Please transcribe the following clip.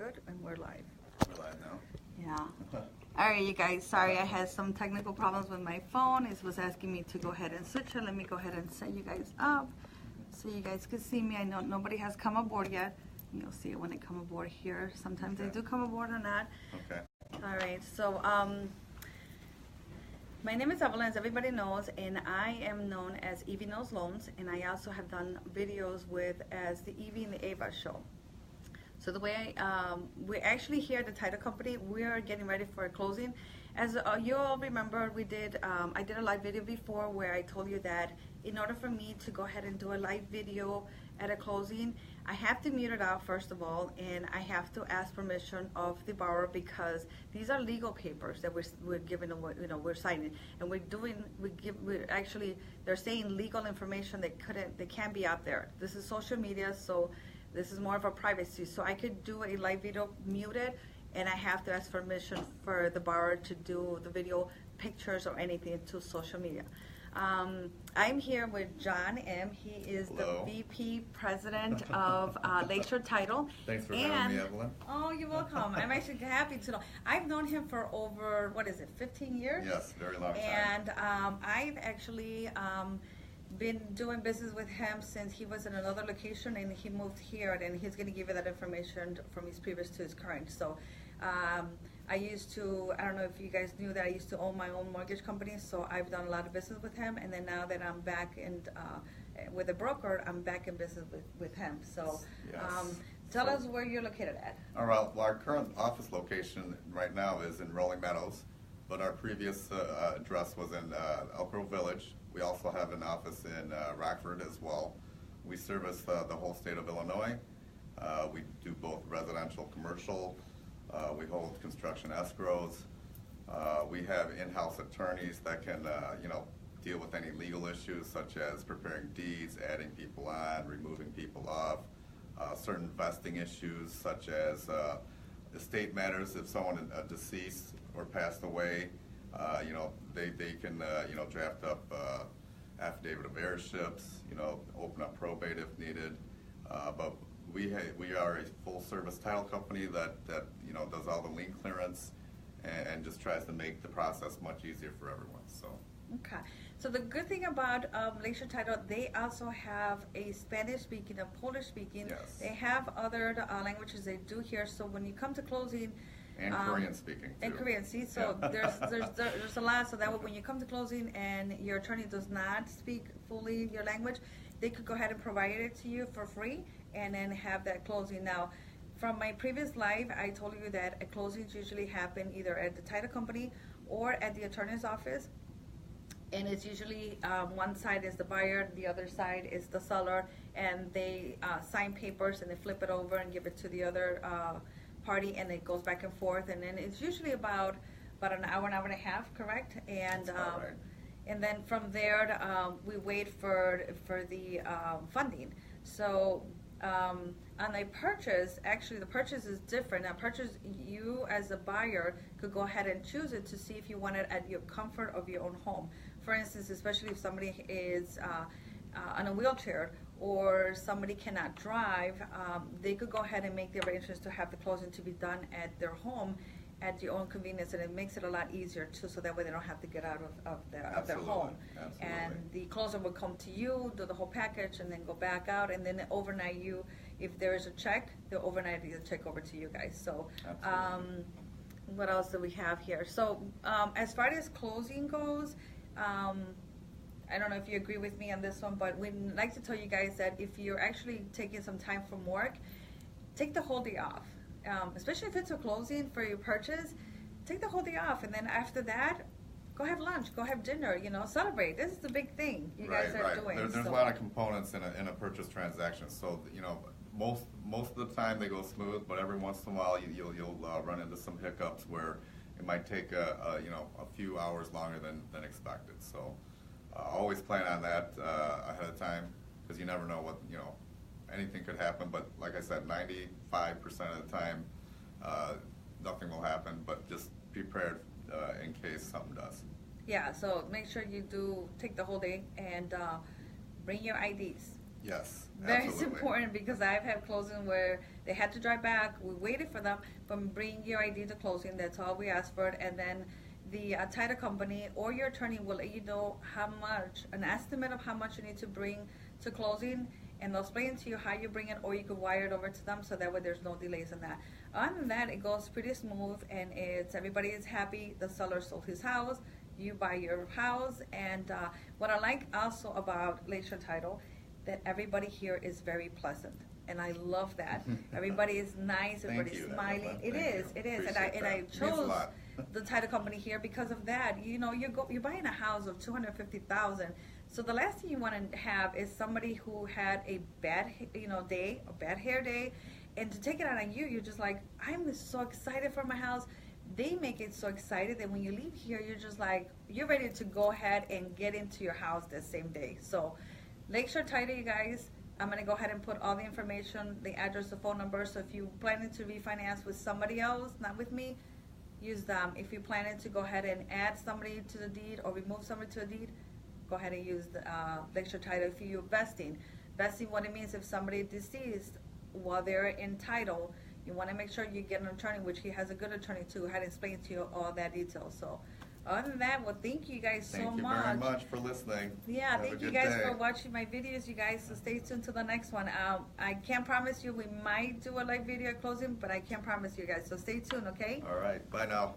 good, and we're live. We're live now. Yeah. All right, you guys. Sorry, I had some technical problems with my phone. It was asking me to go ahead and switch it. Let me go ahead and set you guys up so you guys can see me. I know nobody has come aboard yet. You'll see it when they come aboard here. Sometimes they do come aboard or not. Okay. All right. So, my name is Evelyn, as everybody knows, and I am known as Evie Knows Loans, and I also have done videos as the Evie and the Ava show. So the way we're actually here at the title company, we are getting ready for a closing. As you all remember, I did a live video before where I told you that in order for me to go ahead and do a live video at a closing, I have to mute it out first of all, and I have to ask permission of the borrower because these are legal papers that we're giving them, we're signing, and they're saying legal information that can't be out there. This is social media, so this is more of a privacy. So I could do a live video muted, and I have to ask permission for the borrower to do the video, pictures, or anything to social media. I'm here with John M. He is Hello. the VP President of Lakeshore Title. Thanks for having me, Evelyn. Oh, you're welcome. I'm actually happy to know. I've known him for over, 15 years? Yes, very long time. And I've actually been doing business with him since he was in another location and he moved here, and he's going to give you that information from his previous to his current. So I don't know if you guys knew that I used to own my own mortgage company, so I've done a lot of business with him, and then now that I'm back with a broker, I'm back in business with him. So Yes. tell us where you're located at. All right, well, our current office location right now is in Rolling Meadows, but our previous address was in Elk Grove Village. We also have an office in Rockford as well. We service the whole state of Illinois. We do both residential, commercial. We hold construction escrows. We have in-house attorneys that can, deal with any legal issues such as preparing deeds, adding people on, removing people off, certain vesting issues such as estate matters. If someone deceased or passed away, they can, draft up affidavit of heirships, open up probate if needed. But we are a full-service title company that does all the lien clearance and just tries to make the process much easier for everyone. So. Okay. So the good thing about Lakeshore Title, they also have a Spanish-speaking, a Polish-speaking. Yes. They have other languages they do here. So when you come to closing, And Korean speaking too. and Korean, see, so there's a lot. So that way, when you come to closing and your attorney does not speak fully your language, they could go ahead and provide it to you for free, and then have that closing. Now, from my previous live, I told you that closings usually happen either at the title company or at the attorney's office. And it's usually one side is the buyer, the other side is the seller, and they sign papers and they flip it over and give it to the other party, and it goes back and forth. And then it's usually about an hour and a half, correct? And Right. and then from there, we wait for the funding. So on a purchase, actually the purchase is different. Now, purchase, you as a buyer could go ahead and choose it to see if you want it at your comfort of your own home. For instance, especially if somebody is on a wheelchair or somebody cannot drive, they could go ahead and make the arrangements to have the closing to be done at their home at your own convenience, and it makes it a lot easier too, so that way they don't have to get out of their home. Absolutely. And the closer will come to you, do the whole package, and then go back out, and then overnight if there is a check, they'll overnight the check over to you guys. So what else do we have here? So as far as closing goes, I don't know if you agree with me on this one, but we'd like to tell you guys that if you're actually taking some time from work, take the whole day off. Especially if it's a closing for your purchase, take the whole day off, and then after that, go have lunch, go have dinner, celebrate. This is the big thing you guys are doing. There's a lot of components in a purchase transaction. So, most of the time they go smooth, but every once in a while you'll run into some hiccups where it might take a few hours longer than expected. So, always plan on that ahead of time, because you never know what anything could happen. But like I said, 95% of the time, nothing will happen. But just be prepared in case something does. Yeah. So make sure you do take the whole day and bring your IDs. Yes, Very absolutely. important because I've had closing where they had to drive back. We waited for them, but bring your ID to closing. That's all we asked for. And then the title company or your attorney will let you know how much, an estimate of how much you need to bring to closing, and they'll explain to you how you bring it, or you could wire it over to them, so that way there's no delays in that. Other than that, it goes pretty smooth, and everybody is happy. The seller sold his house, you buy your house, and what I like also about Lakeshore Title, that everybody here is very pleasant, and I love that. Everybody is nice, Thank everybody's you, smiling. Evelyn. It Thank is, you. it is, and Appreciate I that. Means a chose lot. the title company here because of that. You know, you're buying a house of 250,000. So the last thing you want to have is somebody who had a bad, day, a bad hair day, and to take it out on you, you're just like, I'm so excited for my house. They make it so excited that when you leave here, you're just like, you're ready to go ahead and get into your house that same day. So Lakeshore Title, you guys, I'm going to go ahead and put all the information, the address, the phone number. So if you're planning to refinance with somebody else, not with me, use them. If you're planning to go ahead and add somebody to the deed or remove somebody to the deed, go ahead and use the Lakeshore Title. If you're vesting, what it means, if somebody is deceased while they're in title, you want to make sure you get an attorney, which he has a good attorney too, how to explain to you all that detail. So other than that, well, thank you guys so Thank you much. very much for listening. Yeah, Have a thank you good guys day. for watching my videos, you guys. So stay tuned to the next one. I can't promise you we might do a live video at closing, but I can't promise you guys. So stay tuned, okay? All right, bye now.